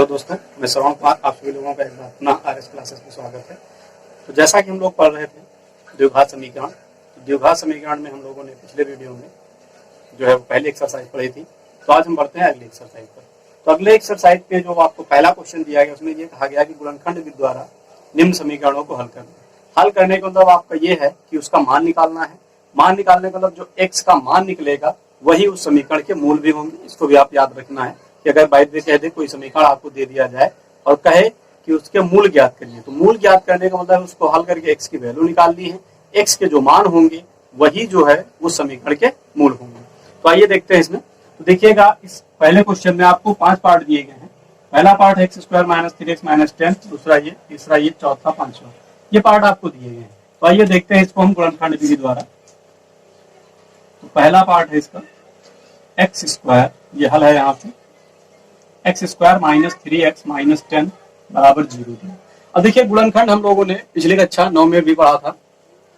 Hello दोस्तों, मैं श्रवण कुमार। आप सभी लोगों का एक बार अपना आरएस क्लासेस में स्वागत है। तो जैसा कि हम लोग पढ़ रहे थे द्विघात समीकरण, तो द्विघात समीकरण में हम लोगों ने पिछले वीडियो में जो है वो पहली एक्सरसाइज पढ़ी थी। तो आज हम बढ़ते हैं अगली एक्सरसाइज पर। तो अगले एक्सरसाइज पे जो आपको पहला क्वेश्चन दिया गया उसमें ये कहा गया कि गुणनखंड के द्वारा निम्न समीकरणों को हल करना। हल करने का मतलब आपका ये है कि उसका मान निकालना है। मान निकालने का मतलब जो एक्स का मान निकलेगा वही उस समीकरण के मूल भी होंगे। इसको भी आप याद रखना है कि अगर बाय द वे कह दे कोई समीकरण आपको दे दिया जाए और कहे कि उसके मूल ज्ञात करिए, तो मूल ज्ञात करने का मतलब उसको हल करके एक्स की वैल्यू निकालनी है। एक्स के जो मान होंगे वही जो है उस समीकरण के मूल होंगे। तो आइए देखते हैं इसमें। तो देखिएगा, इस पहले क्वेश्चन में आपको 5 पार्ट दिए गए हैं। पहला पार्ट है x² - 3x - 10, दूसरा ये, तीसरा ये, चौथा, पांचवा, ये पार्ट आपको दिए गए हैं। तो आइए देखते हैं इसको हम गुणनखंड विधि द्वारा। तो पहला पार्ट है इसका x², ये हल है यहाँ पे, x² - 3x - 10 बराबर 0। अब देखिए गुणनखंड हम लोगों ने पिछली कक्षा 9 में भी पढ़ा था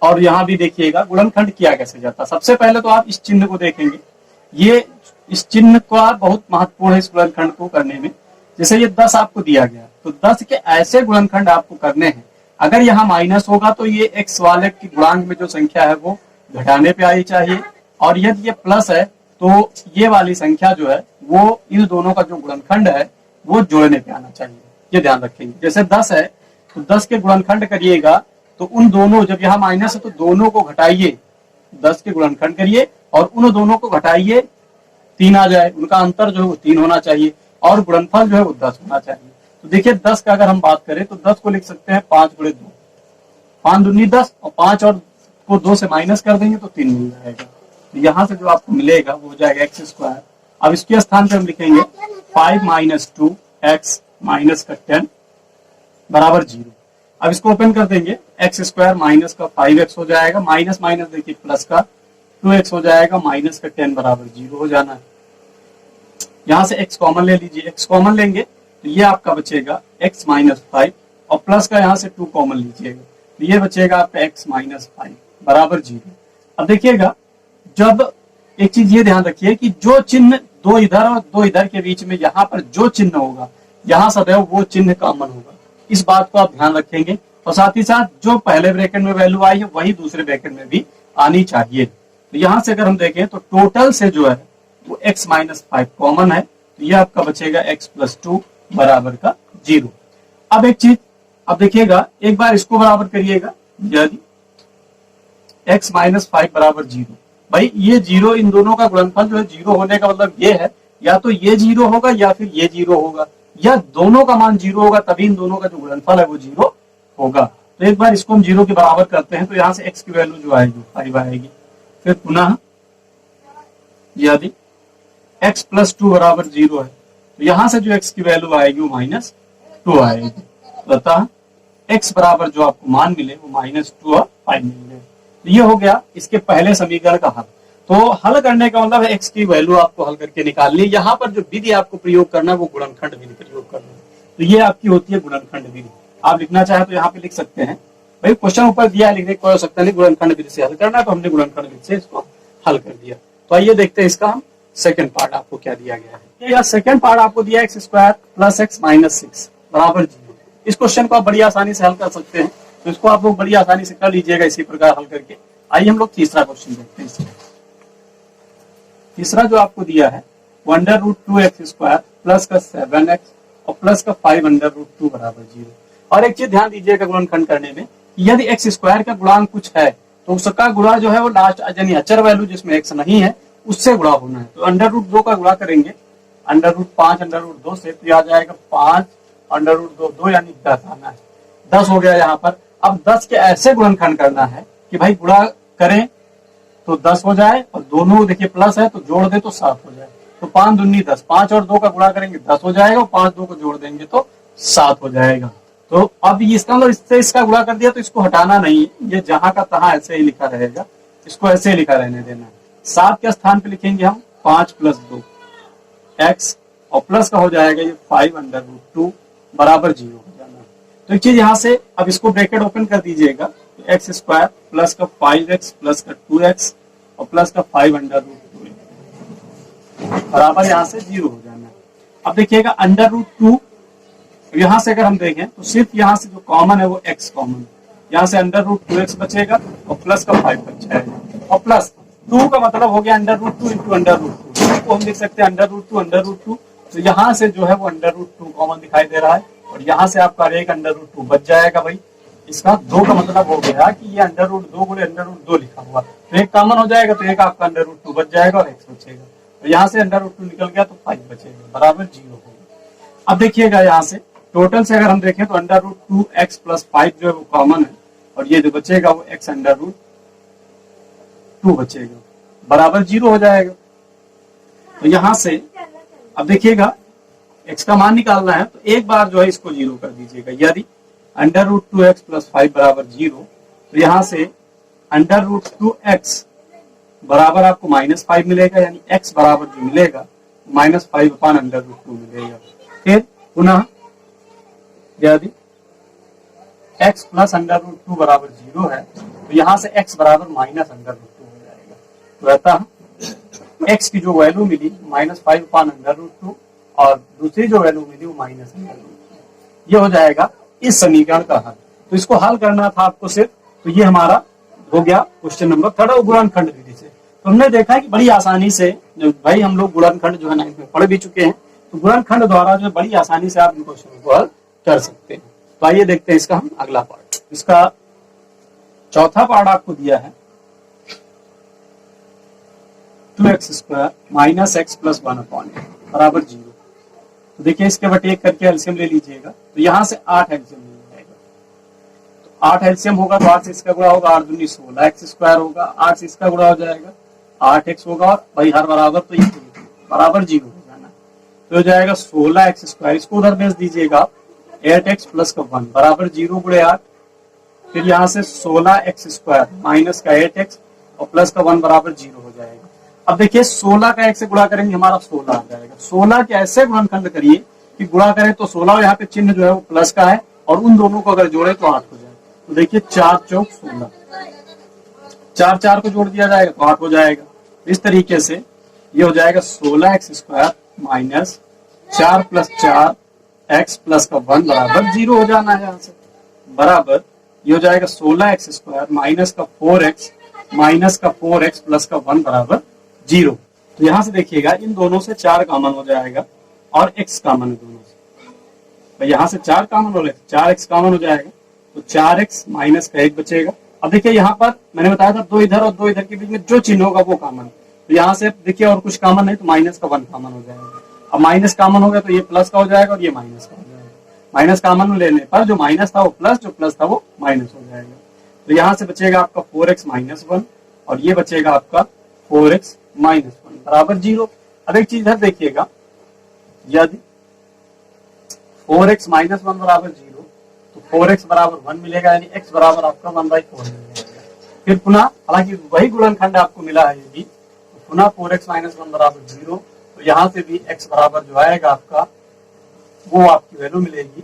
और यहाँ भी देखिएगा गुणनखंड किया कैसे जाता। सबसे पहले तो आप इस चिन्ह को देखेंगे, ये इस चिन्ह का बहुत महत्वपूर्ण है इस गुणनखंड को करने में। जैसे ये 10 आपको दिया गया, तो 10 के ऐसे गुणनखंड आपको करने हैं। अगर यहाँ माइनस होगा तो ये x वाले की गुणांक में जो संख्या है वो घटाने पे आई चाहिए, और यदि ये प्लस है तो ये वाली संख्या जो है वो इन दोनों का जो गुणनखंड है वो जोड़ने पे आना चाहिए। ये ध्यान रखेंगे। जैसे 10 है तो 10 के गुणनखंड करिएगा तो उन दोनों, जब यहाँ माइनस है तो दोनों को घटाइए, 10 के गुणनखंड करिए और उन दोनों को घटाइए, 3 आ जाए, उनका अंतर जो है वो 3 होना चाहिए और गुणनफल जो है वो 10 होना चाहिए। तो देखिए 10 का अगर हम बात करें तो 10 को लिख सकते हैं 5 × 2, 5 दूनी 10, और 5 और को 2 से माइनस कर देंगे तो 3 मिल जाएगा। तो यहाँ से जो आपको मिलेगा वो हो जाएगा x²। अब इसके स्थान पे हम लिखेंगे 5 - 2x - 10 बराबर 0। अब इसको ओपन कर देंगे, x² माइनस का 5x हो जाएगा, माइनस माइनस देखिए प्लस का 2x हो जाएगा, माइनस का 10 बराबर 0 हो जाना है। यहाँ से x कॉमन ले लीजिए, x कॉमन लेंगे तो ये आपका बचेगा x - 5 और प्लस का यहाँ से 2 कॉमन लीजिएगा तो ये बचेगा आपका x - 5 बराबर 0। अब देखिएगा, जब एक चीज ये ध्यान रखिए कि जो चिन्ह दो इधर और दो इधर के बीच में यहाँ पर जो चिन्ह होगा यहाँ सदैव वो चिन्ह कॉमन होगा। इस बात को आप ध्यान रखेंगे और साथ ही साथ जो पहले ब्रैकेट में वैल्यू आई है वही दूसरे ब्रैकेट में भी आनी चाहिए। तो यहाँ से अगर हम देखें तो टोटल से जो है वो x - 5 कॉमन है, तो ये आपका बचेगा x + 2 बराबर का 0। अब एक चीज, अब देखिएगा एक बार इसको बराबर करिएगा, यदि x - 5 बराबर 0, भाई ये 0, इन दोनों का गुणनफल जो है 0 होने का मतलब ये है या तो ये 0 होगा या फिर ये 0 होगा, या दोनों का मान 0 होगा, तभी इन दोनों का जो गुणनफल है वो 0 होगा। तो एक बार इसको हम 0 के बराबर करते हैं तो यहाँ से x की वैल्यू जो आएगी 5 आएगी। फिर पुनः यदि x + 2 बराबर 0 है तो यहाँ से जो x की वैल्यू आएगी वो -2 आएगी। अतः x बराबर जो आपको मान मिले वो -2 और 5 मिले। तो ये हो गया इसके पहले समीकरण का हल। तो हल करने का मतलब है x की वैल्यू आपको हल करके निकालनी। यहाँ पर जो विधि आपको प्रयोग करना है वो गुणनखंड विधि प्रयोग करना है। तो ये आपकी होती है गुणनखंड विधि। आप लिखना चाहे तो यहाँ पे लिख सकते हैं, भाई क्वेश्चन ऊपर दिया है, लिखने को हो सकता नहीं, गुणनखंड विधि से हल करना है, तो हमने गुणनखंड विधि से इसको हल कर दिया। तो आइए देखते हैं इसका हम सेकंड पार्ट आपको क्या दिया गया है। या सेकंड पार्ट आपको दिया x² + x - 6 बराबर 0। इस क्वेश्चन को आप बड़ी आसानी से हल कर सकते हैं, तो इसको आप लोग बड़ी आसानी से कर लीजिएगा इसी प्रकार हल करके। आइए हम लोग तीसरा क्वेश्चन देखते हैं। इसमें तीसरा जो आपको दिया है √2x² प्लस का 7x और प्लस का 5√2 बराबर 0। और एक चीज ध्यान दीजिएगा गुणनखंड करने में, यदि x² का गुणांक कुछ है तो उसका गुणा जो है वो लास्ट यानी अचर वैल्यू जिसमें x नहीं है उससे गुणा होना है। तो √2 का गुणा करेंगे √5 √2 से, तो आ जाएगा 5 √2 2 यानी 10 आना है। 10 हो गया यहाँ पर। अब 10 के ऐसे गुणनखंड करना है कि भाई गुणा करें तो 10 हो जाए और दोनों देखिए प्लस है तो जोड़ दे तो 7 हो जाए। तो 5 दूनी 10, 5 और 2 का गुणा करेंगे 10 हो जाएगा और 5 2 को जोड़ देंगे तो 7 हो जाएगा। तो अब इसका मतलब इससे इसका गुणा कर दिया तो इसको हटाना नहीं, ये जहां का तहां ऐसे ही लिखा रहेगा, इसको ऐसे ही लिखा रहने देना है। 7 के स्थान पे लिखेंगे हम 5 + 2 x और प्लस का हो जाएगा ये 5√2 बराबर 0 हो जाना। तो एक चीज यहाँ से अब इसको ब्रैकेट ओपन कर दीजिएगा, x² प्लस का 5x प्लस का 2x और प्लस का 5√2 बराबर यहाँ से 0 हो जाना है। अब देखिएगा √2 तो यहाँ से अगर हम देखें तो सिर्फ यहाँ से जो कॉमन है वो x कॉमन, यहाँ से अंडर रूट 2x बचेगा और प्लस का 5 बच जाएगा, और प्लस 2 का मतलब हो गया under root 2 into under root 2 को हम लिख सकते हैं अंडर रूट 2। तो यहाँ से जो है वो अंडर रूट 2 कॉमन दिखाई दे रहा है, और यहाँ से आपका एक अंडर रूट 2 बच जाएगा भाई। इसका 2 का मतलब हो गया कि ये अंडर रूट 2 गुणे अंडर रूट 2 लिखा हुआ, तो एक कॉमन हो जाएगा, तो एक आपका अंडर रूट 2 बच जाएगा और x बचेगा, तो यहाँ से अंडर रूट 2 निकल गया तो 5 बचेगा बराबर 0 होगा। अब देखिएगा यहाँ से टोटल से अगर हम देखें तो अंडर रूट 2x प्लस 5 जो है वो कॉमन है, और ये जो बचेगा वो x अंडर रूट 2 बचेगा बराबर 0 हो जाएगा। तो यहाँ से अब देखिएगा x का मान निकालना है, तो एक बार जो है इसको 0 कर दीजिएगा। यदि अंडर रूट 2x प्लस 5 बराबर 0, तो यहाँ से अंडर रूट 2x बराबर आपको -5 मिलेगा, यानी x बराबर जो मिलेगा -5 अपान अंडर रूट 2 मिलेगा। फिर पुनः यदि x प्लस अंडर रूट 2 बराबर 0 है, तो यहाँ से x बराबर माइनस अंडर रूट 2 हो जाएगा। तो रहता x की जो वैल्यू मिली -5 अपान अंडर रूट 2, और दूसरी जो वैल्यू मिली वो माइनस अंडर रूट 2। ये हो जाएगा इस समीकरण का हल। तो इसको हल करना था आपको सिर्फ, तो ये हमारा हो गया क्वेश्चन नंबर 3 गुणनखंड विधि से। तो हमने देखा कि बड़ी आसानी से भाई हम लोग गुणनखंड जो है 9th में पढ़ भी चुके हैं, तो गुणनखंड द्वारा जो बड़ी आसानी से आप इन क्वेश्चन को हल कर सकते हैं। तो आइए देखते हैं इसका हम अगला पार्ट। इसका चौथा पार्ट आपको दिया है 2x² minus x plus 1 upon बराबर 0। तो देखिए इसके बटे 1 करके एलसीएम ले लीजिएगा, तो यहाँ से 8 एलसीएम मिल जाएगा। तो 8 एलसीएम होगा तो 8 से इसका गुणा होगा, 8 दूनी 16 x² होगा, 8 से इसका गुणा हो जाएगा 8x होगा, और भाई हर बराबर तो ये बराबर 0 हो जाना, तो हो जाएगा 16x²। इसको उधर भेज दीजिएगा 8x प्लस का 1 बराबर 0 गुणे 8। फिर यहाँ से 16x² माइनस का 8x और प्लस का 1 बराबर 0 हो जाएगा। अब देखिए 16 का 1 से गुणा करेंगे हमारा 16 आ जाएगा। 16 के ऐसे गुणनखंड करिए कि गुणा करें तो 16 यहाँ पे चिन्ह जो है वो प्लस का है, और उन दोनों को अगर जोड़े तो 8 हो जाएगा। तो देखिए 4 चौक 16, 4 4 को जोड़ दिया जाएगा तो 8 हो जाएगा। इस तरीके से ये हो जाएगा 16x² minus 4 plus 4 x plus का 1 बराबर 0 हो जाना है। यहाँ से बराबर ये हो जाएगा 16x² माइनस का 4x माइनस का 4x प्लस का 1 बराबर 0। तो यहाँ से देखिएगा इन दोनों से 4 कॉमन हो जाएगा और x कॉमन है दोनों से, तो यहाँ से 4 कॉमन हो जाएगा, 4x कॉमन हो जाएगा, तो 4x माइनस का 1 बचेगा। अब देखिए यहाँ पर मैंने बताया था 2 इधर और 2 इधर के बीच में जो चिन्ह होगा वो कॉमन, तो यहाँ से देखिए और कुछ कॉमन नहीं, तो माइनस का 1 कॉमन हो जाएगा। अब माइनस कॉमन हो गया तो ये प्लस का हो जाएगा और ये माइनस का हो जाएगा। माइनस कॉमन लेने पर जो माइनस था वो प्लस, जो प्लस था वो माइनस हो जाएगा। तो यहाँ से बचेगा आपका 4x माइनस 1 और ये बचेगा आपका 4x माइनस 1 बराबर 0। अब एक चीज इधर देखिएगा, यदि 4x माइनस 1 बराबर 0 तो 4x बराबर 1 मिलेगा, यानी x बराबर आपका 1/4 मिल जाएगा। फिर पुनः हालांकि वही गुणनखंड आपको मिला है यदि, तो पुनः 4x माइनस 1 बराबर 0, तो यहाँ से भी x बराबर जो आएगा आपका वो आपकी वैल्यू मिलेगी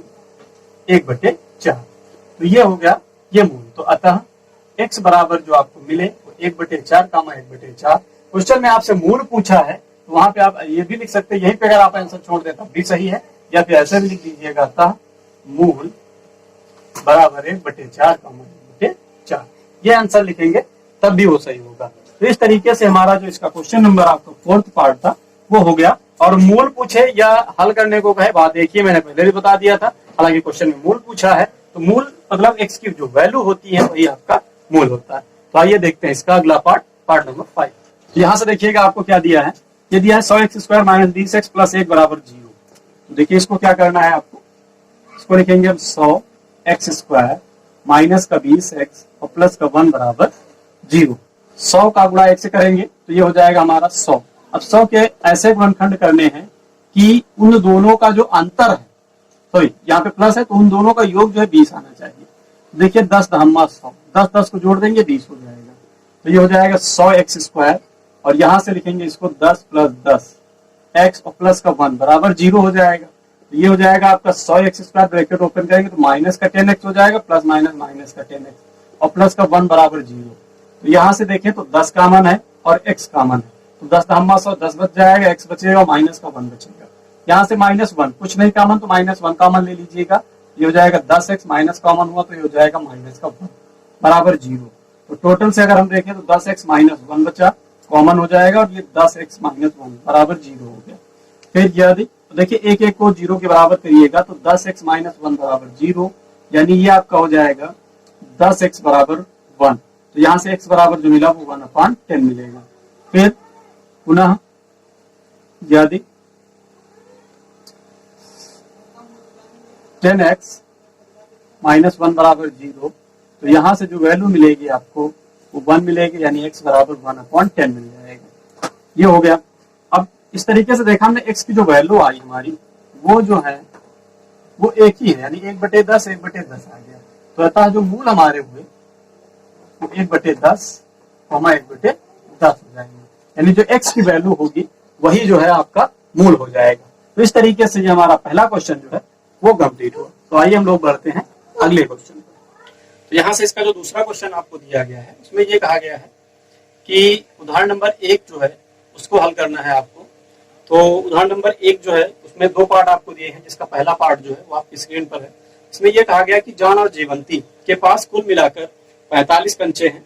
1/4। तो ये हो गया ये मूल। तो अतः x बराबर जो आपको मिले वो 1/4 कामा 1/4। क्वेश्चन में आपसे मूल पूछा है तो वहां पे आप ये भी लिख सकते हैं, यहीं पे अगर आप आंसर छोड़ दें तब भी सही है, या फिर ऐसे भी लिख दीजिएगा अतः मूल बराबर 1/4 कामा 1/4। ये आंसर लिखेंगे तब भी वो सही होगा। तो इस तरीके से हमारा जो इसका क्वेश्चन नंबर आपका 4th पार्ट था वो हो गया। और मूल पूछे या हल करने को कहे, बात देखिए मैंने पहले भी बता दिया था, हालांकि क्वेश्चन में मूल पूछा है तो मूल मतलब x की जो वैल्यू होती है वही आपका मूल होता है। तो आइए देखते हैं इसका अगला पार्ट, पार्ट नंबर 5। तो यहाँ से देखिएगा आपको क्या दिया है, ये दिया है 100x² माइनस 20x प्लस 1 बराबर 0। तो देखिए इसको क्या करना है आपको, इसको लिखेंगे हम 100x² माइनस का 20x और प्लस का 1 बराबर 0। 100 का गुणा 1 से करेंगे तो ये हो जाएगा हमारा 100। अब 100 के ऐसे गुणनखंड करने हैं कि उन दोनों का जो अंतर है, सॉरी यहाँ पे प्लस है तो उन दोनों का योग जो है 20 आना चाहिए। देखिए 10 दहम्मा 100, 10 को जोड़ देंगे 20 हो जाएगा। तो ये हो जाएगा 100x² और यहाँ से लिखेंगे इसको 10 प्लस 10 x और प्लस का 1 बराबर 0 हो जाएगा। तो ये हो जाएगा आपका 100x² ब्रैकेट ओपन करेंगे तो माइनस का 10x हो जाएगा, प्लस माइनस माइनस का 10x और प्लस का 1 बराबर 0। तो यहाँ से देखें तो 10 कॉमन है और x कॉमन है, तो 10 दहम्मा 100 10 बच जाएगा, x बचेगा, माइनस का 1 बचेगा। यहाँ से -1, कुछ नहीं कॉमन तो -1 कॉमन ले लीजिएगा, ये हो जाएगा 10x, माइनस कॉमन हुआ तो ये हो जाएगा -1 बराबर 0। तो टोटल से अगर हम देखें तो 10x - 1 बचा, कॉमन हो जाएगा और ये 10x - 1 बराबर 0 हो गया। फिर यदि तो देखिए एक एक को 0 के बराबर करिएगा तो 10x - 1 बराबर 0, यानी ये आपका हो जाएगा 10x बराबर 1। तो यहाँ से x बराबर जो मिला वो 1/10 मिलेगा। फिर पुनः यदि 10x - 1 बराबर 0, तो यहाँ से जो वैल्यू मिलेगी आपको वो 1 मिलेगी, यानी x बराबर 1/10 मिल जाएगा। ये हो गया। अब इस तरीके से देखा हमने x की जो वैल्यू आई हमारी वो जो है वो एक ही है, यानी 1/10 1/10 आ गया। तो अतः जो मूल हमारे हुए वो 1/10, 1/10 हो जाएंगे, यानी जो x की वैल्यू होगी वही जो है आपका मूल हो जाएगा। तो इस तरीके से ये हमारा पहला क्वेश्चन जो है वो कंप्लीट हुआ। तो आइए हम लोग बढ़ते हैं अगले क्वेश्चन पर। तो यहाँ से इसका जो दूसरा क्वेश्चन आपको दिया गया है उसमें ये कहा गया है कि उदाहरण नंबर 1 जो है उसको हल करना है आपको। तो उदाहरण नंबर 1 जो है उसमें 2 पार्ट आपको दिए हैं, जिसका पहला पार्ट जो है वो आपकी स्क्रीन पर है। इसमें यह कहा गया कि जॉन और जीवंती के पास कुल मिलाकर 45 कंचे हैं।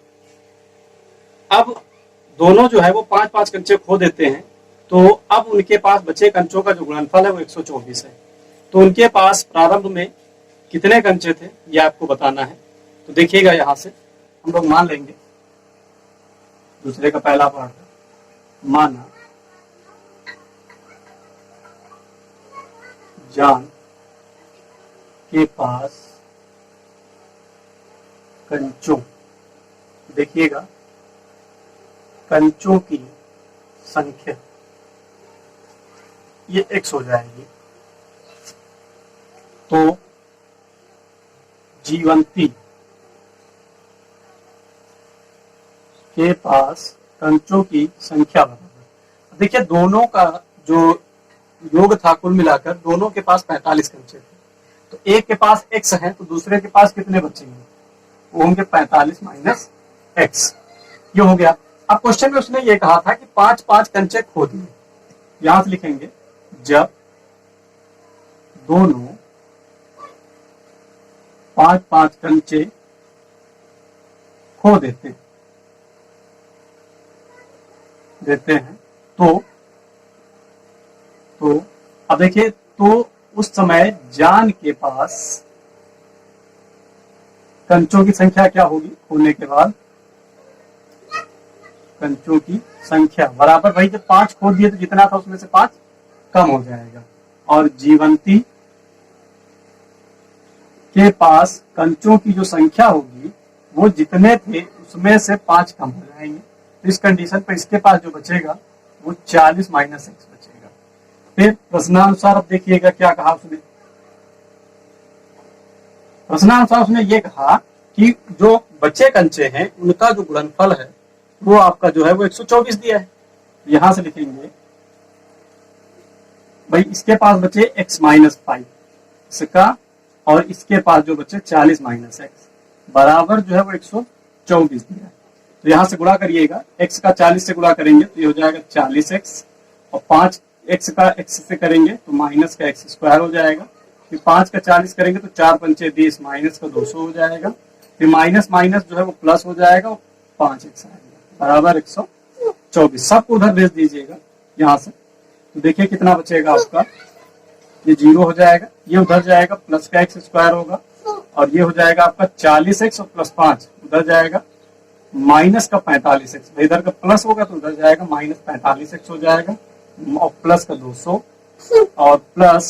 अब दोनों जो है वो 5-5 कंचे खो देते हैं, तो अब उनके पास बचे कंचों का जो गुणनफल है वो 124 है। तो उनके पास प्रारंभ में कितने कंचे थे ये आपको बताना है। तो देखिएगा यहाँ से हम लोग मान लेंगे दूसरे का पहला पार्ट माना जॉन के पास कंचों, देखिएगा कंचों की संख्या ये x हो जाएगी। तो जीवंती के पास कंचों की संख्या बराबर, देखिए दोनों का जो योग था कुल मिलाकर दोनों के पास 45 कंचे थे। तो एक के पास x है तो दूसरे के पास कितने बचेंगे, वो होंगे 45 माइनस x। ये हो गया। अब क्वेश्चन में उसने ये कहा था कि 5-5 कंचे खो दिए। यहां से लिखेंगे जब दोनों 5-5 कंचे खो देते हैं तो अब देखिए, तो उस समय जॉन के पास कंचों की संख्या क्या होगी खोने के बाद, कंचों की संख्या बराबर भाई जब 5 खो दिए तो जितना था उसमें से 5 कम हो जाएगा, और जीवंती के पास कंचों की जो संख्या होगी वो जितने थे उसमें से 5 कम हो जाएंगे। तो इस कंडीशन पर इसके पास जो बचेगा वो 40 माइनस x बचेगा। फिर प्रश्नानुसार अब देखिएगा क्या कहा उसने। प्रश्नानुसार उसने ये कहा कि जो बचे कंचे हैं उनका जो गुणनफल है वो आपका जो है वो 124 दिया है। यहां से लिखेंगे भाई इसके पास बचे x माइनस 5 इसका, और इसके पास जो बचे 40 माइनस x बराबर जो है वो 124 दिया है। तो यहां से गुणा करिएगा, x का 40 से गुणा करेंगे तो ये हो जाएगा 40x, और 5x का x से करेंगे तो माइनस का x स्क्वायर हो जाएगा। फिर 5 का 40 करेंगे तो 4 पंचे 20 माइनस का 200 हो जाएगा। फिर माइनस माइनस जो है वो प्लस हो जाएगा और 5x आएगा बराबर 124। सबको उधर भेज दीजिएगा यहाँ से। तो देखिए कितना बचेगा आपका, ये 0 हो जाएगा, ये उधर जाएगा प्लस का x स्क्वायर होगा, और ये हो जाएगा आपका 40x और प्लस 5 उधर जाएगा माइनस का 45x, इधर का प्लस होगा तो उधर जाएगा माइनस 45x हो जाएगा, और प्लस का 200 और प्लस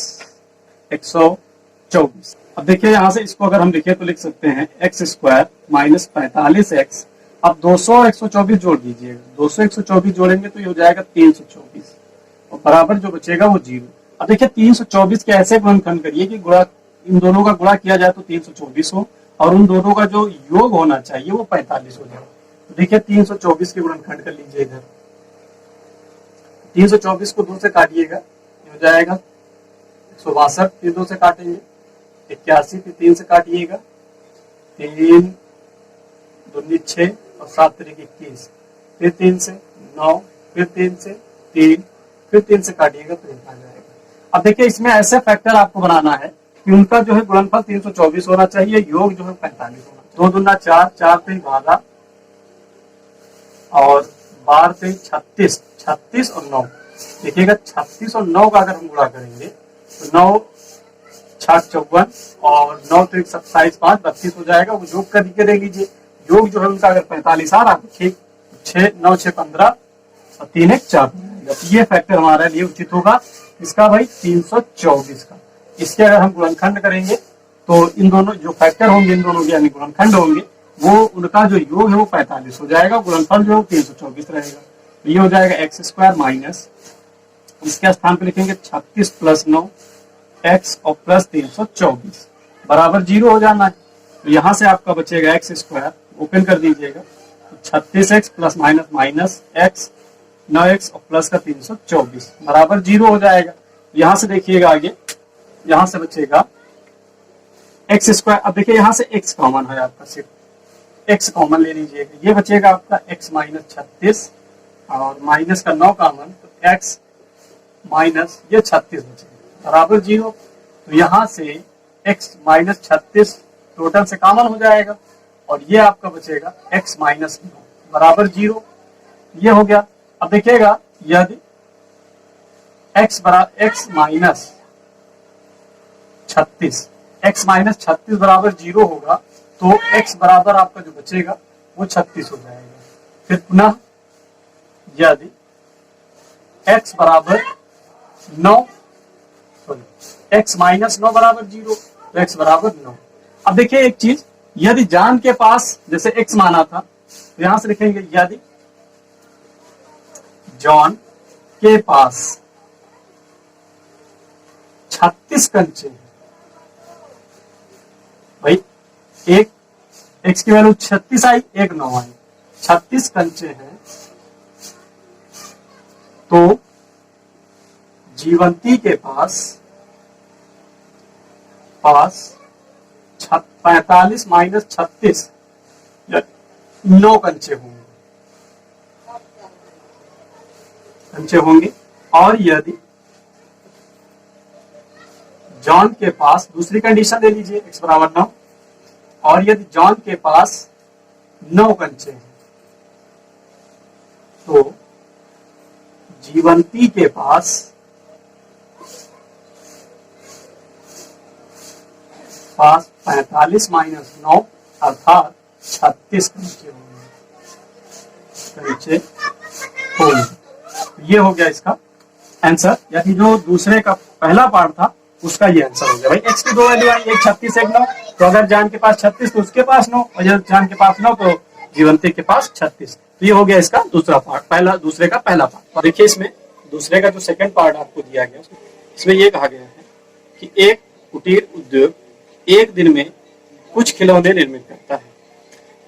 124। अब देखिए यहाँ से इसको अगर हम लिखे तो लिख सकते हैं x स्क्वायर माइनस 45x। अब 200 और 124 जोड़ दीजिएगा, 200 124 जोड़ेंगे तो ये हो जाएगा 324, और बराबर जो बचेगा वो 0। अब देखिए 324 के ऐसे गुणनखंड करिए कि गुणा इन दोनों का गुणा किया जाए तो 324 हो, और उन दोनों का जो योग होना चाहिए वो 45 हो जाए। तो देखिए 324 के गुणनखंड कर लीजिए इधर, 324 को 2 से काटिएगा ये हो जाएगा 162, फिर 2 से काटेंगे 81, फिर 3 से काटिएगा 3 दूनी 6 और 7 तरीके 21, फिर 3 से 9, फिर 3 से 3, फिर 3 से काटिएगा तो 1 आ जाएगा। अब देखिए इसमें ऐसे फैक्टर आपको बनाना है कि उनका जो है गुणनफल 324 होना चाहिए, योग जो है 45 होना चाहिए। 2 दूना 4, 4 3 12 और 12 3 36, 36 और 9। देखिएगा 36 और 9 का अगर हम गुणा करेंगे तो 9 6 54 और 9 3 27 5 32 हो जाएगा। वो योग करके देख लीजिए, योग जो है उनका अगर 45 आ रहा है ठीक, 6 9 6 15 और 3 1 4, ये फैक्टर हमारे लिए उचित होगा। इसका भाई 324 का। इसके अगर हम गुणनखंड करेंगे तो इन दोनों जो फैक्टर होंगे, इन दोनों के यानी गुणनखंड होंगे, वो उनका जो योग है वो 45 हो जाएगा, गुणनफल जो है 324 रहेगा। तो ये हो जाएगा एक्स स्क्वायर माइनस, इसके स्थान पर लिखेंगे 36 प्लस 9 एक्स और प्लस 324 बराबर 0 हो जाना है। तो यहाँ से आपका बचेगा एक्स स्क्वायर, ओपन कर दीजिएगा, तो 36x plus minus minus x 9x और प्लस का 324 बराबर 0 हो जाएगा। यहाँ से देखिएगा आगे, यहाँ से बचेगा एक्स स्क्वायर। अब देखिए यहाँ से x कॉमन है आपका, सिर्फ x कॉमन ले लीजिएगा, ये बचेगा आपका x माइनस 36 और माइनस का 9 कॉमन, तो x माइनस ये 36 बचेगा बराबर 0। तो यहाँ से x माइनस 36 टोटल से कॉमन हो जाएगा और ये आपका बचेगा x माइनस 9 बराबर 0, ये हो गया। अब देखिएगा यदि x माइनस 36, x माइनस 36 बराबर 0 होगा तो x बराबर आपका जो बचेगा वो 36 हो जाएगा। फिर पुनः यदि x बराबर 9, x माइनस 9 बराबर 0 तो x बराबर 9। अब देखिए एक चीज, यदि जान के पास जैसे x माना था तो यहां से लिखेंगे यदि जॉन के पास 36 कंचे हैं, भाई एक x की वैल्यू 36 आई, एक 9 आई, 36 कंचे हैं, तो जीवंती के पास 45 माइनस 36 9 कंचे होंगे। और यदि जॉन के पास, दूसरी कंडीशन ले लीजिए x बराबर 9, और यदि जॉन के पास 9 कंचे हैं तो जीवंती के पास 45 माइनस 9 अर्थात 36 कंचे होंगे। ये हो गया इसका आंसर। यदि जो दूसरे का पहला पार्ट था उसका ये आंसर हो गया। भाई एक्स की दो वैल्यू आई, एक 36 एक 9, तो अगर जान के पास 36 तो उसके पास 9, और जब जान के पास 9 तो जीवंती के पास 36। तो ये हो गया इसका दूसरा पार्ट, दूसरे का पहला पार्ट। और देखिए इसमें दूसरे का जो सेकंड पार्ट आपको दिया गया इसमें ये कहा गया है कि एक कुटीर उद्योग एक दिन में कुछ खिलौने निर्मित करता है।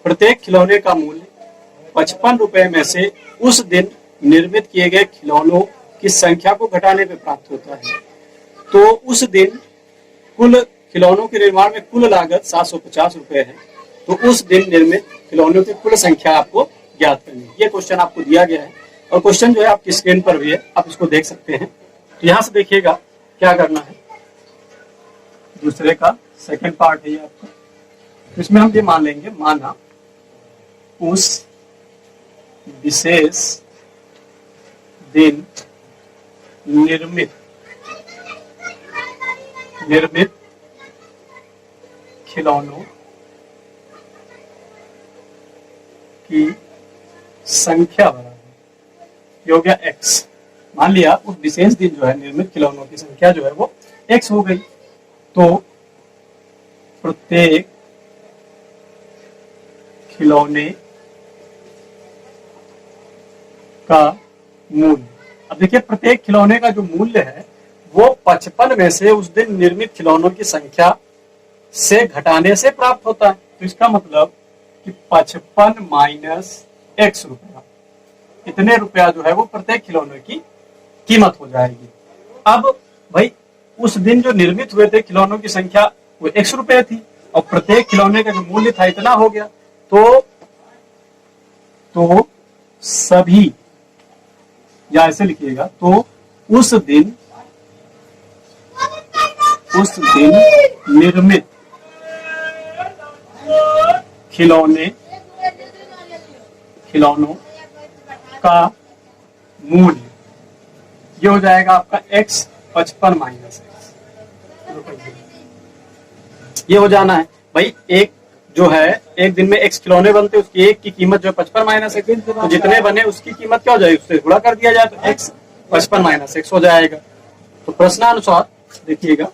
प्रत्येक खिलौने का मूल्य 55 रुपए में से उस दिन निर्मित किए गए खिलौनों की संख्या को घटाने पर प्राप्त होता है। तो उस दिन कुल खिलौनों के निर्माण में कुल लागत 750 रुपए है। तो उस दिन निर्मित खिलौनों की कुल संख्या आपको ज्ञात करनी है। ये क्वेश्चन आपको दिया गया है और क्वेश्चन जो है आपकी स्क्रीन पर भी है, आप इसको देख सकते हैं। तो यहाँ से देखिएगा क्या करना है। दूसरे का सेकंड पार्ट है ये आपका, तो इसमें हम ये मान लेंगे, माना उस विशेष दिन निर्मित खिलौनों की संख्या बराबर, ये हो गया x। मान लिया उस विशेष दिन जो है निर्मित खिलौनों की संख्या जो है वो x हो गई, तो प्रत्येक खिलौने का मूल्य, अब देखिए प्रत्येक खिलौने का जो मूल्य है वो 55 में से उस दिन निर्मित खिलौनों की संख्या से घटाने से प्राप्त होता है। तो इसका मतलब कि 55 माइनस x रुपया, इतने रुपया जो है वो प्रत्येक खिलौने की कीमत हो जाएगी। अब भाई उस दिन जो निर्मित हुए थे खिलौनों की संख्या वो x रुपये थी और प्रत्येक खिलौने का जो मूल्य था इतना हो गया। तो सभी, या ऐसे लिखिएगा, तो उस दिन उस दिन निर्मित खिलौनों का मूल्य, ये हो जाएगा आपका x 55 माइनस एक्स। ये हो जाना है भाई, एक जो है एक दिन में x खिलौने बनते, उसकी एक की कीमत जो है 55 माइनस एक्स, तो जितने बने उसकी कीमत क्या हो जाएगी, उससे गुणा कर दिया जाए तो x 55 माइनस एक्स हो जाएगा। तो प्रश्नानुसार देखिएगा,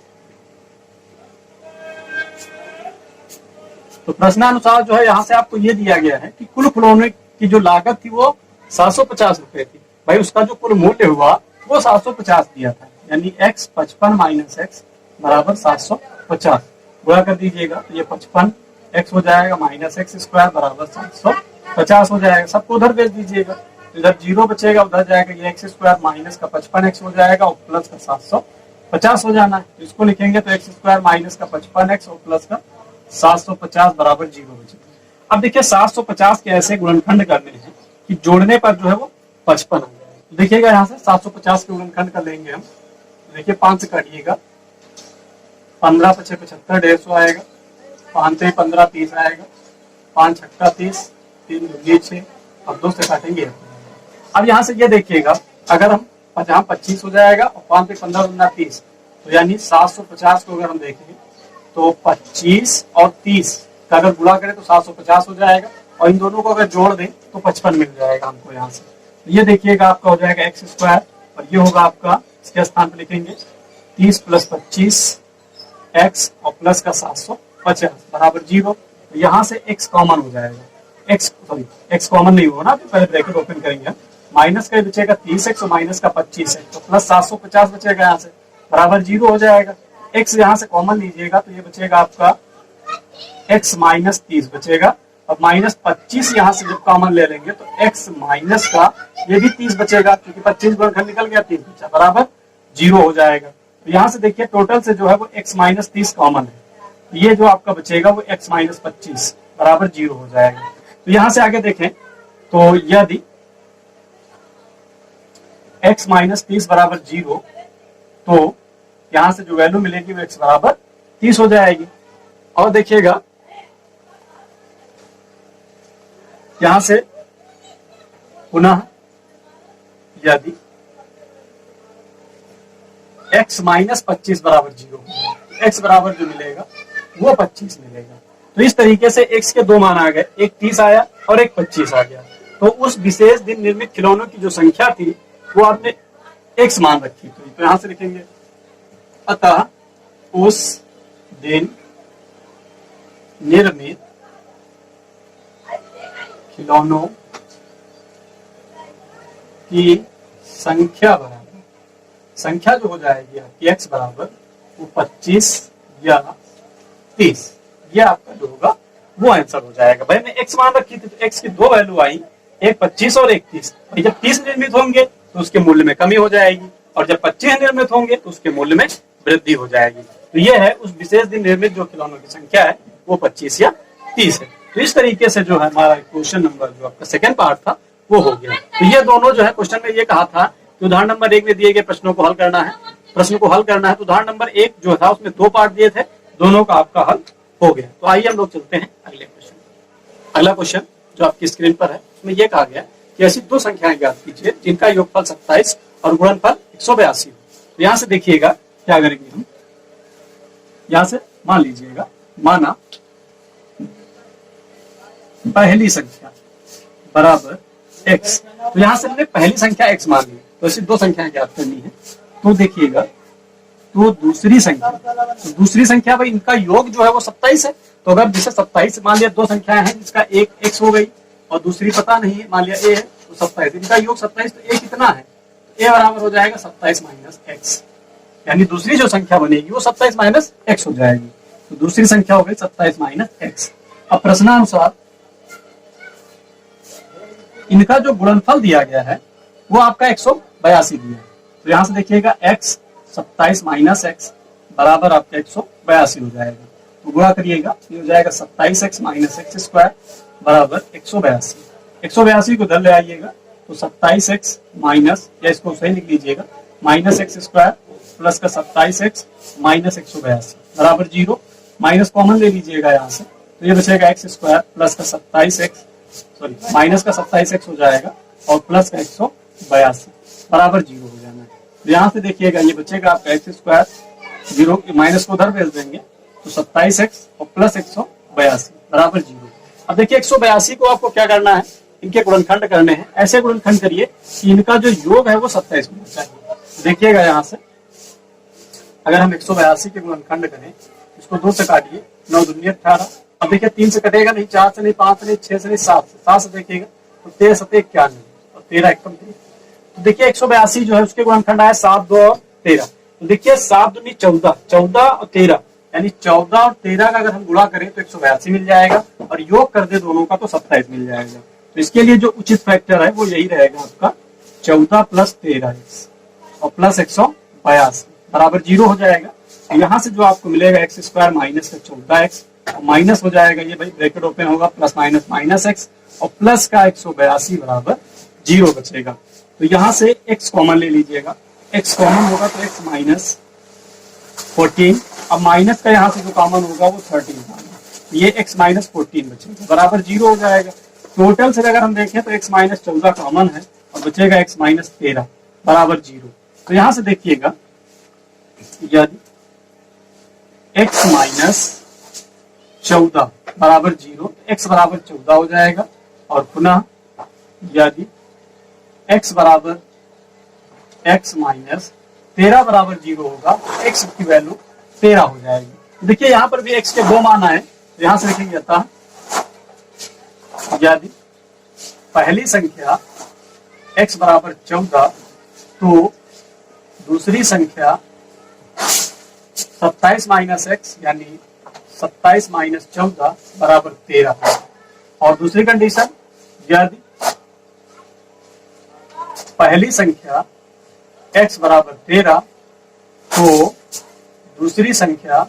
तो प्रश्नानुसार जो है यहाँ से आपको ये दिया गया है कि कुल खिलौने की जो लागत थी वो 750 रुपए थी। भाई उसका जो कुल मूल्य हुआ वो 750 दिया था, यानी x 55 माइनस एक्स बराबर 750। गुणा कर दीजिएगा तो ये 55 x हो जाएगा माइनस एक्स स्क्वायर बराबर 750 हो जाएगा। सबको उधर भेज दीजिएगा, इधर 0 बचेगा, उधर जाएगा ये एक्स स्क्वायर माइनस का 55x हो जाएगा और प्लस का 750 हो जाना है। तो इसको लिखेंगे तो एक्स स्क्वायर माइनस का 55x और प्लस का 750 बराबर 0 बचेगा। अब देखिए 750 के ऐसे गुणनखंड करने हैं कि जोड़ने पर जो है वो 55 आ जाएगा। तो देखिएगा यहाँ से 750 के गुणनखंड कर लेंगे हम। देखिए 5 से काटिएगा, 15 पचे 75, 150 आएगा, 5 से 15 30 आएगा, 5 छक्का 30, 3 दूनी 6, अब 2 से काटेंगे। अब यहाँ से ये देखिएगा, अगर हम जहाँ 25 हो जाएगा और 5 से 15 दूना 30, तो यानी 750 को अगर हम देखें तो 25 और 30 का अगर गुणा करें तो 750 हो जाएगा, और इन दोनों को अगर जोड़ दें तो 55 मिल जाएगा हमको यहाँ से। तो ये देखिएगा आपका हो जाएगा एक्स स्क्वायर, और ये होगा आपका, इसके स्थान पर लिखेंगे 30 प्लस 25 एक्स और प्लस का 750 बराबर 0। तो यहाँ से x कॉमन हो जाएगा, x कॉमन नहीं होगा ना, पहले ब्रैकेट ओपन करेंगे, माइनस का बचेगा 30x और माइनस का 25 है, तो प्लस 750 बचेगा यहाँ से बराबर 0 हो जाएगा। x यहाँ से कॉमन लीजिएगा तो ये बचेगा आपका x माइनस 30 बचेगा, अब माइनस 25 यहाँ से जब कॉमन ले लेंगे तो x माइनस का ये भी 30 बचेगा, क्योंकि 25 गुणनखंड निकल गया, 30 बचा बराबर 0 हो जाएगा। तो यहाँ से देखिए टोटल से जो है वो x माइनस 30 कॉमन है, तो ये जो आपका बचेगा वो x माइनस 25 बराबर 0 हो जाएगा। तो यहाँ से आगे देखें तो यदि x माइनस 30 बराबर 0, तो यहाँ से जो वैल्यू मिलेगी वो x बराबर 30 हो जाएगी। और देखिएगा यहां से पुनः यदि x माइनस 25 बराबर 0, x बराबर जो मिलेगा वो 25 मिलेगा। तो इस तरीके से x के दो मान आ गए, एक 30 आया और एक 25 आ गया। तो उस विशेष दिन निर्मित खिलौनों की जो संख्या थी वो आपने x मान रखी थी, तो यहां से लिखेंगे अतः उस दिन निर्मित खिलौनों की संख्या बराबर, संख्या जो हो जाएगी आपकी x बराबर वो 25 या 30, ये आपका जो होगा वो आंसर हो जाएगा। भाई मैं x मान रखी थी तो x की दो वैल्यू आई, एक 25 और एक 30। जब 30 निर्मित होंगे तो उसके मूल्य में कमी हो जाएगी, और जब 25 निर्मित होंगे तो उसके मूल्य में वृद्धि हो जाएगी। तो ये है उस विशेष दिन निर्मित जो खिलौनों की संख्या है वो 25 या 30 है। तो इस तरीके से जो है हमारा क्वेश्चन नंबर जो आपका सेकंड पार्ट था वो हो गया। तो ये दोनों जो है क्वेश्चन में ये कहा था कि उदाहरण नंबर 1 में दिए गए प्रश्नों को हल करना है, प्रश्न को हल करना है। तो उदाहरण नंबर 1 जो था उसमें 2 पार्ट दिए थे, दोनों का आपका हल हो गया। तो आइए हम लोग चलते हैं अगले क्वेश्चन। अगला क्वेश्चन जो आपकी स्क्रीन पर है उसमें यह कहा गया कि ऐसी दो संख्याएं ज्ञात कीजिए जिनका योगफल 27 और गुणनफल 182 हो। तो यहाँ से देखिएगा क्या करेंगे हम, यहाँ से मान लीजिएगा, माना पहली संख्या बराबर x, तो यहाँ से हमने पहली संख्या x मान ली, तो ऐसी दो संख्याएं ज्ञात करनी है। तो देखिएगा तो दूसरी संख्या भाई इनका योग जो है वो 27 है। तो अगर जैसे 27 मान लिया दो संख्याएं हैं जिसका एक x हो गई और दूसरी पता नहीं है, मान लिया a है, तो 27 इनका योग 27, तो a कितना है, a बराबर हो जाएगा 27 माइनस x, यानी दूसरी जो संख्या बनेगी वो 27 माइनस x हो जाएगी। तो दूसरी संख्या हो गई 27 माइनस x। अब प्रश्नानुसार इनका जो गुणनफल दिया गया है वो आपका 182 दिया है। तो यहां से देखिएगा x 27 माइनस x बराबर आपका 182 हो जाएगा। तो गुणा करिएगा, ये हो जाएगा 27x माइनस एक्स स्क्वायर बराबर 182। 182 को इधर ले आइएगा तो 27x माइनस, या इसको सही लिख लीजिएगा, माइनस एक्स स्क्वायर प्लस का 27x माइनस 182 बराबर 0। माइनस कॉमन ले लीजिएगा यहाँ से, तो ये बचेगा x स्क्वायर प्लस का 27x सॉरी माइनस का 27x हो जाएगा और प्लस का 182 बराबर 0 हो जाना है। तो यहाँ से देखिएगा ये बचेगा आपका एक्स स्क्वायर, 0 माइनस को उधर भेज देंगे तो 27x और प्लस 182 बराबर 0। अब देखिए 182 को आपको क्या करना है, इनके गुणनखंड करने हैं। ऐसे गुणनखंड करिए कि इनका जो योग है वो 27 होना चाहिए। देखिएगा यहाँ से अगर हम 182 के गुणनखंड करें, इसको 2 से काटिए, 9 दूनी 18। अब देखिए 3 से कटेगा नहीं, 4 से नहीं, 5 से नहीं, 6 से नहीं, 7 से देखिएगा तो 13 7 91 और 13 एकम 13। तो देखिए 182 जो है उसके गुणनखंड आया 7 2 और 13। तो देखिए 7 दूनी 14, 14 और 13 यानी 14 और 13 का अगर हम गुणा करें तो 182 मिल जाएगा और योग कर दे दोनों का तो 27 मिल जाएगा। तो इसके लिए जो उचित फैक्टर है वो यही रहेगा आपका 14 प्लस 13x और प्लस 182 बराबर 0 हो जाएगा। तो यहाँ से जो आपको मिलेगा एक्स स्क्वायर माइनस का 14x और माइनस हो जाएगा ये भाई ब्रैकेट ओपन होगा प्लस माइनस माइनस x और प्लस का 182 बराबर 0 बचेगा। तो यहाँ से x कॉमन ले लीजिएगा, x कॉमन होगा तो x माइनस 14, अब माइनस का यहाँ से जो कॉमन होगा वो 13 तो ये x माइनस 14 बचेगा बराबर 0 हो जाएगा। टोटल से अगर हम देखें तो x माइनस 14 कॉमन है और बचेगा x माइनस 13 बराबर 0। तो यहाँ से देखिएगा यदि x माइनस 14 बराबर 0, x बराबर 14 हो जाएगा और पुनः यदि x बराबर x माइनस 13 बराबर 0 होगा, x की वैल्यू 13 हो जाएगी। देखिए यहाँ पर भी x के 2 मान आए, तो यहाँ से लिखेंगे यदि पहली संख्या x बराबर 14 तो दूसरी संख्या 27 माइनस x यानी 27 माइनस 14 बराबर 13 है। और दूसरी कंडीशन यदि पहली संख्या x बराबर 13 तो दूसरी संख्या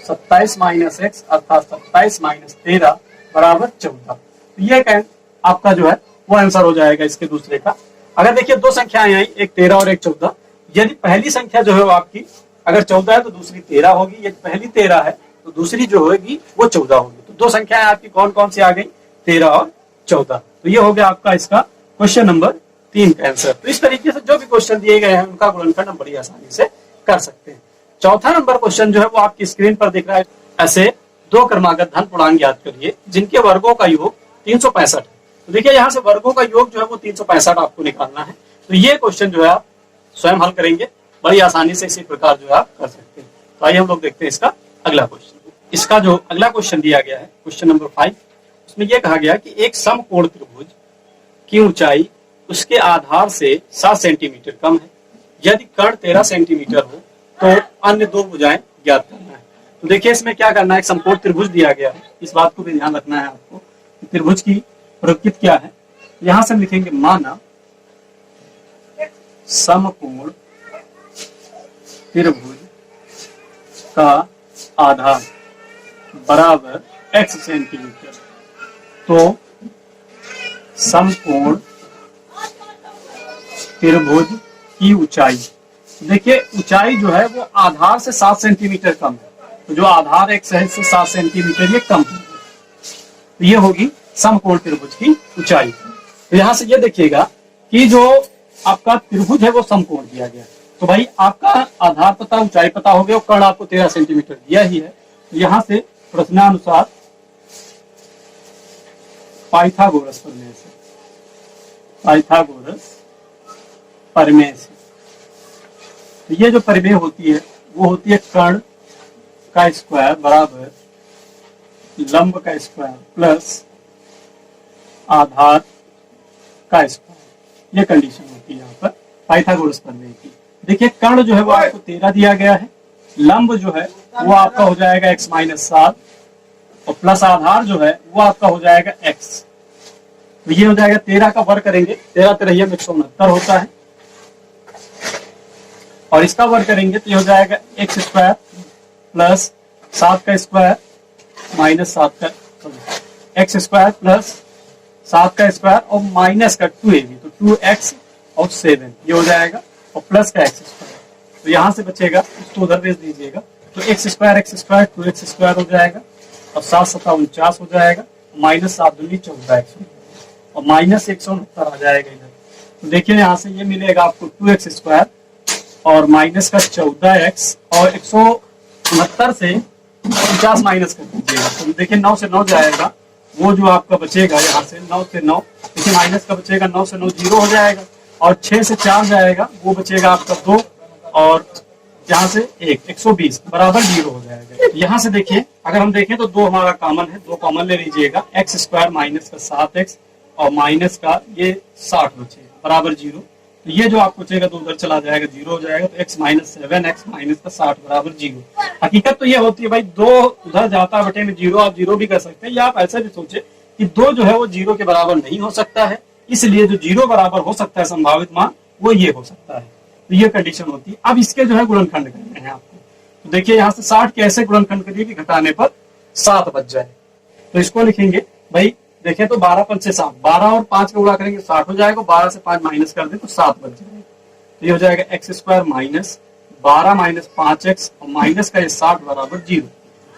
27 माइनस x अर्थात 27 माइनस 13 बराबर 14। तो ये आपका जो है वो आंसर हो जाएगा इसके दूसरे का। अगर देखिए 2 संख्याएं आई, एक 13 और एक 14, यदि पहली संख्या जो है वो आपकी अगर 14 है तो दूसरी 13 होगी, यदि पहली 13 है तो दूसरी जो होगी वो 14 होगी। तो 2 संख्याएं आपकी कौन कौन सी आ गई, 13 और 14। तो ये हो गया आपका इसका क्वेश्चन नंबर 3 का आंसर। तो इस तरीके से जो भी क्वेश्चन दिए गए हैं उनका गुणनखंड हम बड़ी आसानी से कर सकते हैं। चौथा नंबर क्वेश्चन जो है वो आपकी स्क्रीन पर दिख रहा है। ऐसे 2 क्रमागत धन पूर्णांक याद करिए जिनके वर्गों का योग 365 है। तो देखिए यहाँ से वर्गों का योग जो है वो 365 आपको निकालना है। तो ये क्वेश्चन जो है आप स्वयं हल करेंगे, बड़ी आसानी से इसी प्रकार जो है आप कर सकते हैं। तो आइए हम लोग देखते हैं इसका अगला क्वेश्चन। इसका जो अगला क्वेश्चन दिया गया है क्वेश्चन नंबर 5, उसमें यह कहा गया कि एक समकोण त्रिभुज की ऊंचाई उसके आधार से 7 सेंटीमीटर कम है। यदि कर्ण 13 सेंटीमीटर हो तो अन्य 2 भुजाएं ज्ञात करना है। तो देखिए इसमें क्या करना है, एक समकोण त्रिभुज दिया गया है, इस बात को भी ध्यान रखना है आपको। त्रिभुज की प्रकृति क्या है, यहां से हम लिखेंगे माना समकोण त्रिभुज का आधार बराबर x सेंटीमीटर। तो समकोण त्रिभुज की ऊंचाई, देखिए ऊंचाई जो है वो आधार से 7 सेंटीमीटर कम है। तो जो आधार x है से 7 सेंटीमीटर ये कम है। तो ये होगी समकोण त्रिभुज की ऊंचाई। तो यहां से ये देखिएगा कि जो आपका त्रिभुज है वो समकोण दिया गया। तो भाई आपका आधार पता, ऊंचाई पता हो गया, कर्ण आपको 13 सेंटीमीटर दिया ही है। तो यहां से प्रश्नानुसार पाइथागोरस प्रमेय से, पाइथागोरस प्रमेय से, तो ये जो प्रमेय होती है वो होती है कर्ण का स्क्वायर बराबर लंब का स्क्वायर प्लस आधार का स्क्वायर। ये कंडीशन होती है यहाँ पर पाइथागोरस प्रमेय की। देखिए कर्ण जो है वो आपको 13 दिया गया है, लंब जो है वो आपका हो जाएगा x माइनस 7 और प्लस आधार जो है वो आपका हो जाएगा x। तो ये हो जाएगा 13 का वर्ग करेंगे, 13 13 169 होता है और इसका वर्ग करेंगे तो ये हो जाएगा x स्क्वायर प्लस 7 का स्क्वायर माइनस 7 का x स्क्वायर प्लस 7 का स्क्वायर और माइनस का 2ab, तो 2x और 7 ये हो जाएगा और प्लस का x स्क्वायर। तो यहाँ से बचेगा, उसको उधर भेज दीजिएगा, तो एक्स स्क्वायर 2x स्क्वायर हो जाएगा, और 7 7 49 हो जाएगा, माइनस 7 दूनी 14x, और माइनस 169 आ जाएगा इधर। तो देखिए यहाँ से ये मिलेगा आपको 2x स्क्वायर और माइनस का 14x, और 169 से 50 माइनस कर दीजिएगा, तो देखिए 9 से 9 जाएगा, वो जो आपका बचेगा यहाँ से 9 से 9, देखिए माइनस का बचेगा 9 से 9 जीरो हो जाएगा, और 6 से 4 जाएगा, वो बचेगा आपका 2, और यहाँ से 120 बराबर 0 हो जाएगा। यहाँ से देखिए अगर हम देखें तो 2 हमारा कॉमन है, 2 कॉमन ले लीजिएगा, एक्स स्क्वायर माइनस का 7x और माइनस का ये 60 बचेगा बराबर 0, तो ये जो आपको बचेगा 2 उधर चला जाएगा, 0 हो जाएगा, तो x माइनस 7x माइनस का 60 बराबर 0। हकीकत तो ये होती है भाई 2 उधर जाता है बटे में 0, आप 0 भी कर सकते हैं, या आप ऐसा भी सोचे कि 2 जो है वो 0 के बराबर नहीं हो सकता है, इसलिए जो 0 बराबर हो सकता है संभावित मान वो ये हो सकता है, तो ये कंडीशन होती है। अब इसके जो है गुणनखंड करने हैं आपको, तो देखिए यहाँ से 60 के ऐसे गुणनखंड करिए कि घटाने पर 7 बच जाए, तो इसको लिखेंगे भाई, देखें तो 12 5 से 7, 12 और 5 का गुणा करेंगे 60 हो जाएगा, 12 से 5 माइनस कर दें तो 7 बच जाएगा, तो ये हो जाएगा x square minus 12 minus 5x और माइनस का ये 60 बराबर 0।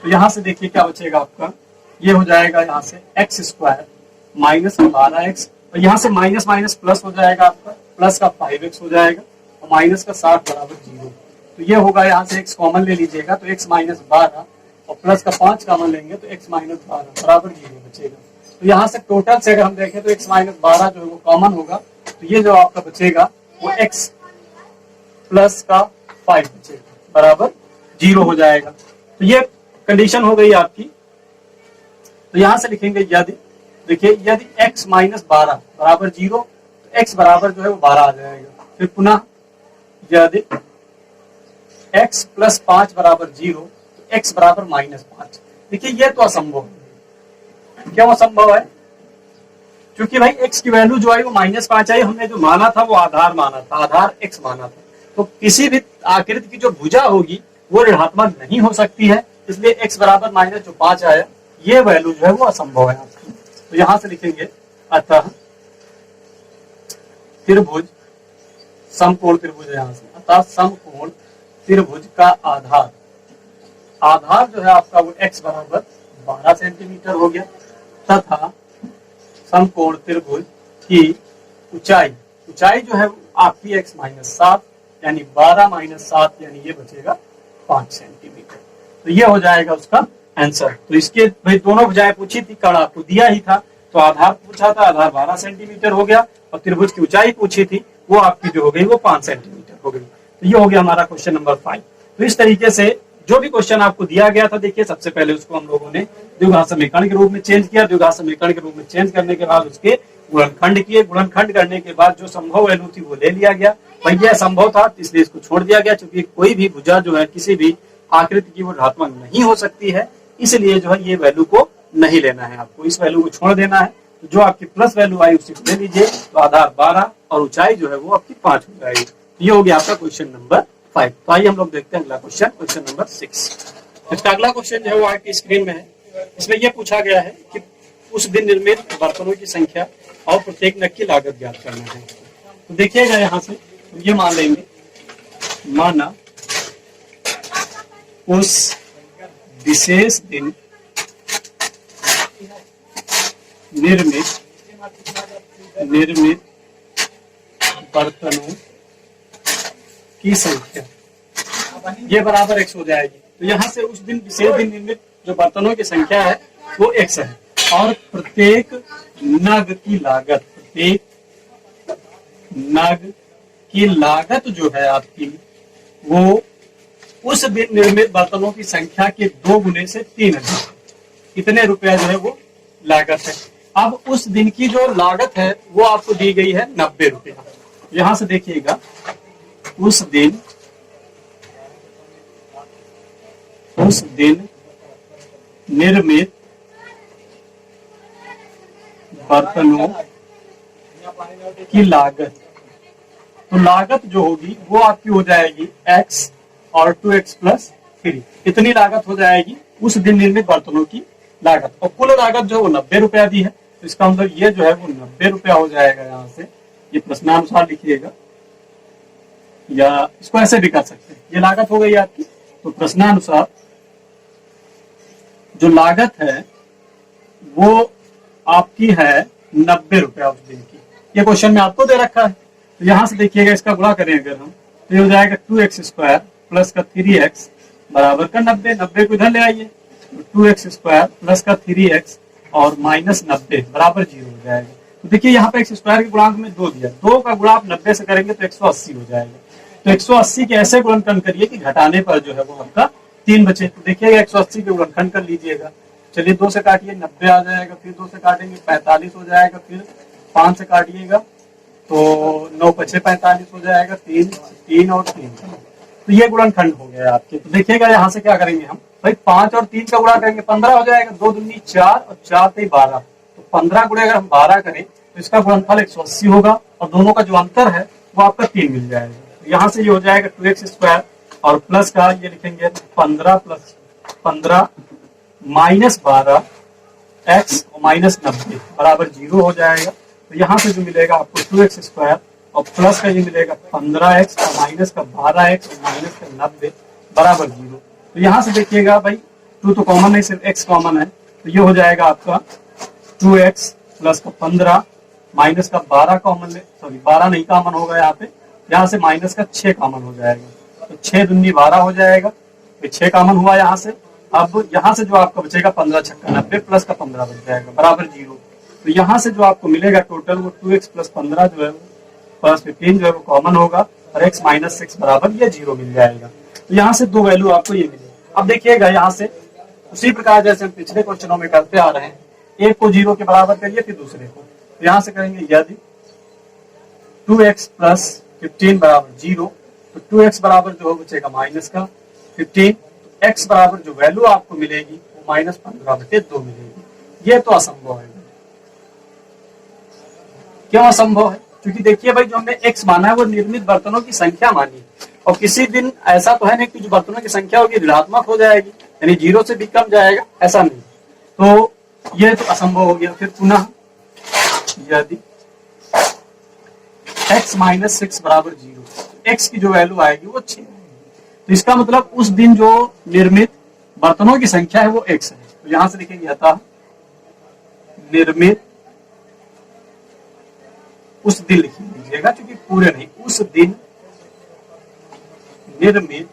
तो यहाँ से देखिए क्या बचेगा आपका, ये हो जाएगा यहाँ से एक्स स्क्वायर माइनस 12x, और यहाँ से माइनस माइनस प्लस हो जाएगा आपका, प्लस का 5x हो जाएगा, और माइनस का 60 बराबर 0। तो ये होगा, यहाँ से x कॉमन ले लीजिएगा, तो x माइनस 12 और प्लस का 5 कॉमन लेंगे तो x माइनस 12 बराबर 0 बचेगा। तो यहाँ से टोटल से अगर हम देखें तो x माइनस 12 जो है वो कॉमन होगा, तो ये जो आपका बचेगा वो x प्लस का 5 बचेगा बराबर 0 हो जाएगा। तो ये कंडीशन हो गई आपकी। तो यहां से लिखेंगे यदि, देखिए यदि x माइनस 12 बराबर 0, तो x बराबर जो है वो 12 आ जाएगा। फिर पुनः यदि x प्लस 5 बराबर 0, तो x बराबर माइनस 5। देखिए ये तो असंभव है। क्यों असंभव है? क्योंकि भाई x की वैल्यू जो आई वो माइनस 5 आई, हमने जो माना था वो आधार माना था, आधार x माना था। तो किसी भी आकृति की जो भुजा होगी वो ऋणात्मक नहीं हो सकती है, इसलिए x बराबर माइनस जो 5 आया ये वैल्यू जो है वो असंभव है आपकी। तो यहां से लिखेंगे अतः त्रिभुज, समकोण त्रिभुज है, यहां से अतः समकोण त्रिभुज का आधार, आधार जो है आपका वो x बराबर 12 सेंटीमीटर हो गया, तथा समकोण त्रिभुज की ऊंचाई, ऊंचाई जो है आपकी x माइनस 7 यानी 12 माइनस 7 यानी ये बचेगा 5 सेंटीमीटर। तो ये हो जाएगा उसका आंसर। तो इसके भाई दोनों भुजाएं पूछी थी, कण आपको दिया ही था, तो आधार पूछा था, आधार 12 सेंटीमीटर हो गया, और त्रिभुज की ऊंचाई पूछी थी वो आपकी जो हो गई वो 5 सेंटीमीटर हो गई। तो ये हो गया हमारा क्वेश्चन नंबर 5। तो इस तरीके से जो भी क्वेश्चन आपको दिया गया था, देखिए सबसे पहले उसको हम लोगों ने द्विघात समीकरण के रूप में चेंज किया, द्विघात समीकरण के रूप में चेंज करने के बाद उसके गुणनखंड किए, गुणनखंड करने के बाद जो संभव वैल्यू थी वो ले लिया गया। भाई यह संभव था इसलिए इसको छोड़ दिया गया, क्योंकि कोई भी भुजा जो है किसी भी आकृति की वो ऋणात्मक नहीं हो सकती है, इसलिए जो है ये वैल्यू को नहीं लेना है, आपको इस वैल्यू को छोड़ देना है। तो जो आपकी प्लस वैल्यू आई उसी को ले लीजिए, तो आधार 12 और ऊंचाई जो है वो आपकी 5 हो जाएगी। ये हो गया आपका क्वेश्चन नंबर 5। तो आइए हम लोग देखते हैं अगला क्वेश्चन, क्वेश्चन नंबर 6। इसका अगला क्वेश्चन जो है वो आपकी स्क्रीन में है। इसमें यह पूछा गया है कि उस दिन निर्मित बर्तनों की संख्या और प्रत्येक नग की लागत ज्ञात करना है। तो देखिएगा यहाँ से ये मान लेंगे, माना उस विशेष दिन निर्मित बर्तनों की संख्या ये बराबर x हो जाएगी। तो यहाँ से उस दिन विशेष दिन निर्मित जो बर्तनों की संख्या है वो x है, और प्रत्येक नग की लागत, प्रत्येक नग की लागत जो है आपकी वो उस दिन निर्मित बर्तनों की संख्या के 2 गुने से 3 है। कितने रुपया जो है वो लागत है। अब उस दिन की जो लागत है वो आपको दी गई है 90 रुपया। यहां से देखिएगा, उस दिन निर्मित बर्तनों की लागत, तो लागत जो होगी वो आपकी हो जाएगी x और 2x प्लस 3, इतनी लागत हो जाएगी उस दिन निर्मित बर्तनों की लागत। और कुल लागत जो है वो 90 रुपया दी है, तो इसका मतलब ये जो है वो 90 रुपया हो जाएगा। यहाँ से ये प्रश्नानुसार लिखिएगा, या इसको ऐसे भी कर सकते हैं। ये लागत हो गई आपकी। तो प्रश्नानुसार जो लागत है वो आपकी है 90 रुपया उस दिन की। ये क्वेश्चन में आपको दे रखा है। तो यहां से देखिएगा, इसका गुणा करें अगर हम तो ये हो जाएगा 2x² प्लस का 3x बराबर का 90। 90 को इधर ले आइए, तो 2x² प्लस का 3x और माइनस 90 बराबर 0 हो जाएगा। तो देखिए यहाँ पे x² के गुणांक में 2 दिया, 2 का गुणा आप 90 से करेंगे तो 180 हो जाएगा। तो 180 के ऐसे गुणनखंड करिए कि घटाने पर जो है वो आपका 3 बचे। तो देखिएगा 180 के गुणनखंड कर लीजिएगा। चलिए 2 से काटिए 90 आ जाएगा, फिर 2 से काटेंगे 45 हो जाएगा, फिर 5 से काटिएगा तो 9 पचे 45 हो जाएगा, 3 और 3। तो ये गुणनखंड हो गया आपके। तो देखिएगा यहाँ से क्या करेंगे हम भाई, 5 और 3 का गुणा करेंगे 15 हो जाएगा, 2 दूनी 4 और 4 से 12। तो 15 गुणे अगर हम 12 करें तो इसका गुणनफल 180 होगा और दोनों का जो अंतर है वो आपका 3 मिल जाएगा। तो यहाँ से ये हो जाएगा 2x² और प्लस का ये लिखेंगे 15 प्लस 15 माइनस 12 x और माइनस 90 बराबर 0 हो जाएगा। तो यहाँ से जो मिलेगा आपको 2x² और प्लस का ये मिलेगा 15x और माइनस का 12x और माइनस का 90 बराबर 0। तो यहाँ से देखिएगा भाई 2 तो कॉमन नहीं, सिर्फ x कॉमन है। तो ये हो जाएगा आपका 2x प्लस का 15 माइनस का 12 कॉमन, सॉरी 12 नहीं कॉमन होगा यहाँ पे, यहाँ से माइनस का 6 कॉमन हो जाएगा। तो 6 दूनी 12 हो जाएगा, तो 6 कॉमन हुआ यहाँ से। अब यहाँ से जो आपका बचेगा 15 छक्का 90 प्लस का 15 बच जाएगा बराबर 0। तो यहाँ से जो आपको मिलेगा टोटल वो 2x प्लस 15 जो है प्लस 15 जो है वो कॉमन होगा और x माइनस 6 बराबर ये 0 मिल जाएगा। तो यहाँ से 2 वैल्यू आपको ये मिलेगी। अब देखिएगा यहाँ से उसी प्रकार जैसे हम पिछले क्वेश्चनों में करते आ रहे हैं, एक को 0 के बराबर करिए फिर दूसरे को। तो यहाँ से करेंगे यदि 2x प्लस 15 बराबर 0, तो 2x बराबर जो हो बचेगा माइनस का 15, x बराबर जो वैल्यू आपको मिलेगी वो माइनस 15/2 मिलेगी। ये तो असंभव है। क्यों असंभव है? क्योंकि देखिए भाई जो हमने x माना है वो निर्मित बर्तनों की संख्या मानी है, और किसी दिन ऐसा तो है नहीं कि जो बर्तनों की संख्या होगी ऋणात्मक हो जाएगी, यानी 0 से भी कम जाएगा, ऐसा नहीं। तो ये तो असंभव हो गया। फिर पुनः यदि x माइनस 6 बराबर 0, x की जो वैल्यू आएगी वो 6 आएगी। तो इसका मतलब उस दिन जो निर्मित बर्तनों की संख्या है वो x है। तो यहां से लिखेंगे अतः निर्मित, उस दिन लिख लीजिएगा क्योंकि पूरे नहीं, उस दिन निर्मित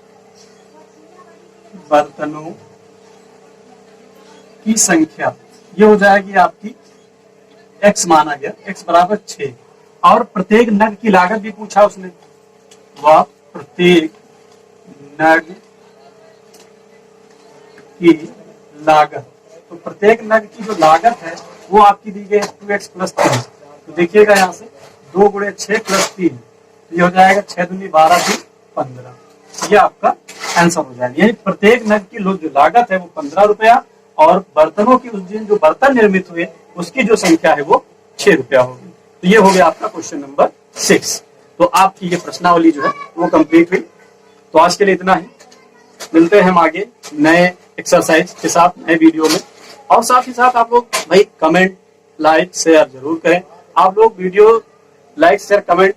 बर्तनों की संख्या ये हो जाएगी आपकी x माना गया, x बराबर 6। और प्रत्येक नग की लागत भी पूछा उसने, वह प्रत्येक नग की लागत, तो प्रत्येक नग की जो लागत है वो आपकी दी गई 2x प्लस 3। तो देखिएगा यहाँ से 2 गुणे 6 प्लस 3, ये हो जाएगा 6 दूनी 12 3 15। ये आपका आंसर हो जाएगा। यानी प्रत्येक नग की जो लागत है वो 15 रुपया और बर्तनों की उस दिन जो बर्तन निर्मित हुए उसकी जो संख्या है वो 6 रुपया होगी। तो ये हो गया आपका क्वेश्चन नंबर 6। तो आपकी ये प्रश्नावली जो है वो कंप्लीट हुई। तो आज के लिए इतना ही, मिलते हैं हम आगे नए एक्सरसाइज के साथ नए वीडियो में। और साथ ही साथ आप लोग भाई कमेंट लाइक शेयर जरूर करें। आप लोग वीडियो लाइक शेयर कमेंट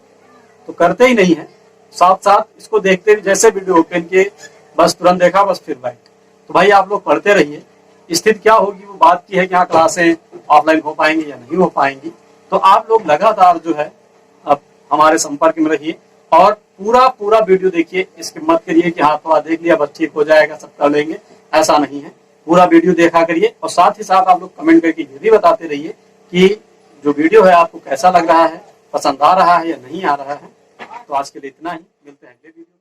तो करते ही नहीं है, साथ साथ इसको देखते हुए जैसे वीडियो ओपन किए बस तुरंत देखा बस फिर बैठ। तो भाई आप लोग पढ़ते रहिए। स्थिति क्या होगी वो बात की है कि यहाँ क्लासें ऑफलाइन हो पाएंगी या नहीं हो पाएंगी। तो आप लोग लगातार जो है अब हमारे संपर्क में रहिए और पूरा वीडियो देखिए। इसके मत करिए कि हाँ थोड़ा देख लिया बस ठीक हो जाएगा सब कर लेंगे, ऐसा नहीं है। पूरा वीडियो देखा करिए और साथ ही साथ आप लोग कमेंट करके ये भी बताते रहिए कि जो वीडियो है आपको कैसा लग रहा है, पसंद आ रहा है या नहीं आ रहा है। तो आज के लिए इतना ही, मिलते हैं अगले वीडियो।